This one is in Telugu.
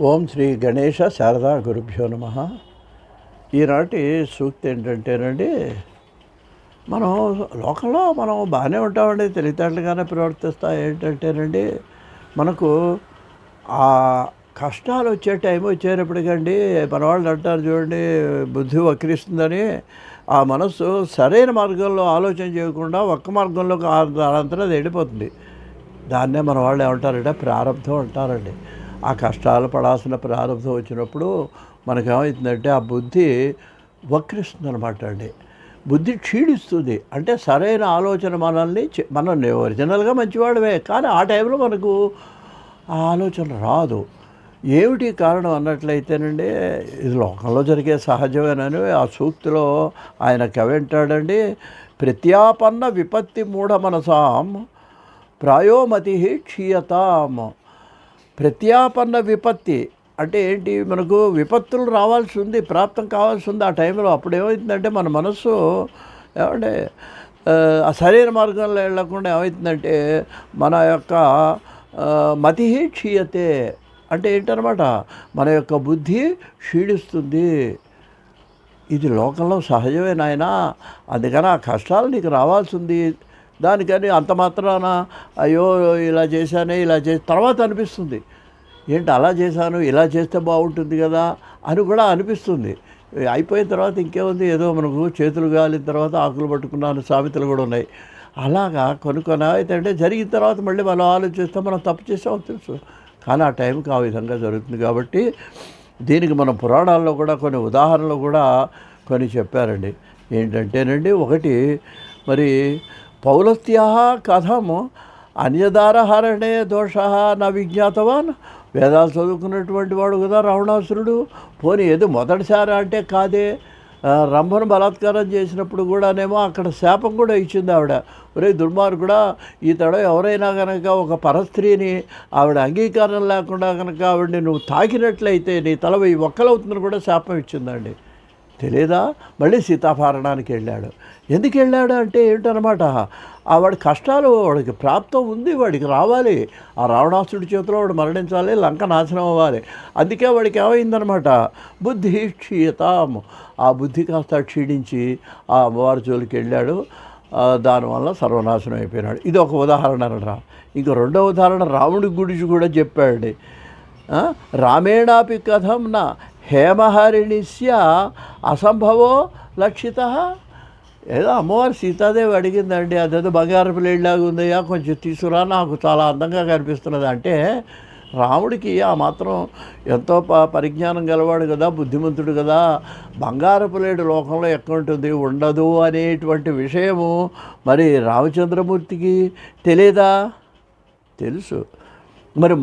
ఓం శ్రీ గణేశ శారదా గురుభ్యో నమ. ఈనాటి సూక్తి ఏంటంటేనండి, మనం లోకంలో బాగానే ఉంటామండి, తెలివితేటలుగానే ప్రవర్తిస్తా. ఏంటంటేనండి, మనకు ఆ కష్టాలు వచ్చే టైం వచ్చేటప్పటికండి మన వాళ్ళు అంటారు చూడండి, బుద్ధి వక్రిస్తుందని. ఆ మనస్సు సరైన మార్గంలో ఆలోచన చేయకుండా ఒక్క మార్గంలోకి దానంతా అది వెళ్ళిపోతుంది. దాన్నే మన వాళ్ళు ఏమంటారంటే ప్రారంధం అంటారండి. ఆ కష్టాలు పడాల్సిన ప్రారంభం వచ్చినప్పుడు మనకేమవుతుందంటే ఆ బుద్ధి వక్రిస్తుంది అనమాట అండి. బుద్ధి క్షీణిస్తుంది. అంటే సరైన ఆలోచన మనం ఒరిజినల్గా మంచివాడమే, కానీ ఆ టైంలో మనకు ఆ ఆలోచన రాదు. ఏమిటి కారణం అన్నట్లయితేనండి, ఇది లోకంలో జరిగే సహజమేనని ఆ సూక్తిలో ఆయన కవింటాడండి. ప్రత్యాపన్న విపత్తి మూఢ మనసాం ప్రాయోమతి క్షీయతాం. ప్రత్యాపన్న విపత్తి అంటే ఏంటి? మనకు విపత్తులు రావాల్సి ఉంది, ప్రాప్తం కావాల్సి ఉంది ఆ టైంలో. అప్పుడు ఏమవుతుందంటే మన మనస్సు ఏమంటే ఆ సరైన మార్గంలో వెళ్ళకుండా ఏమవుతుందంటే మన యొక్క మతి క్షీయతే అంటే ఏంటనమాట, మన యొక్క బుద్ధి క్షీణిస్తుంది. ఇది లోకంలో సహజమే నాయన. అందుకని ఆ కష్టాలు నీకు రావాల్సి ఉంది. దానికని అంత మాత్రాన అయ్యో ఇలా చేశానే, ఇలా చేసి తర్వాత అనిపిస్తుంది, ఏంటి అలా చేశాను, ఇలా చేస్తే బాగుంటుంది కదా అని కూడా అనిపిస్తుంది. అయిపోయిన తర్వాత ఇంకేముంది, ఏదో మనకు చేతులు గాలిన తర్వాత ఆకులు పట్టుకున్నాను సామెతలు కూడా ఉన్నాయి. అలాగా కొన్ని అయితే జరిగిన తర్వాత మళ్ళీ మనం ఆలోచిస్తే మనం తప్పు చేసామని తెలుసు, కానీ ఆ టైంకి ఆ విధంగా జరుగుతుంది. కాబట్టి దీనికి మన పురాణాల్లో కూడా కొన్ని ఉదాహరణలు కూడా కొన్ని చెప్పారండి. ఏంటంటేనండి, ఒకటి మరి పౌలస్త్య కథం అన్యదారహరణే దోష నా విజ్ఞాతవాన్. వేదాలు చదువుకున్నటువంటి వాడు కదా రావణాసురుడు. పోనీ ఏదో మొదటిసారి అంటే కాదే, రంభను బలాత్కారం చేసినప్పుడు కూడానేమో అక్కడ శాపం కూడా ఇచ్చింది ఆవిడ. ఒరే దుర్మార్గుడా, ఈతడో ఎవరైనా కనుక ఒక పరస్త్రీని ఆవిడ అంగీకారం లేకుండా కనుక ఆవిడని నువ్వు తాకినట్లయితే నీ తల వెయ్యి ఒక్కలవుతుందని కూడా శాపం ఇచ్చిందండి. తెలియదా? మళ్ళీ సీతాపహరణానికి వెళ్ళాడు. ఎందుకు వెళ్ళాడు అంటే ఏంటనమాట, వాడి కష్టాలు వాడికి ప్రాప్తం ఉంది, వాడికి రావాలి. ఆ రావణాసుడి చేతిలో వాడు మరణించాలి, లంక నాశనం అవ్వాలి. అందుకే వాడికి ఏమైందనమాట, బుద్ధి క్షీయతాం. ఆ బుద్ధి కాస్త క్షీణించి ఆ అమ్మవారి జోలికి వెళ్ళాడు. దానివల్ల సర్వనాశనం అయిపోయినాడు. ఇది ఒక ఉదాహరణ రా. ఇంకో రెండో ఉదాహరణ రాముడి గురించి కూడా చెప్పాడండి. రామేణాపి కథం నా హేమహరిణిస్య అసంభవో లక్షిత. ఏదో అమ్మవారు సీతాదేవి అడిగిందండి, అదేదో బంగారపు లేడిలాగా ఉందయ్యా, కొంచెం తీసుకురా, నాకు చాలా అందంగా కనిపిస్తున్నది అంటే, రాముడికి ఆ మాత్రం ఎంతో పరిజ్ఞానం గలవాడు కదా, బుద్ధిమంతుడు కదా. బంగారపు లేడు లోకంలో ఎక్కడుంటుంది, ఉండదు అనేటువంటి విషయము మరి రామచంద్రమూర్తికి తెలియదా? తెలుసు. మరి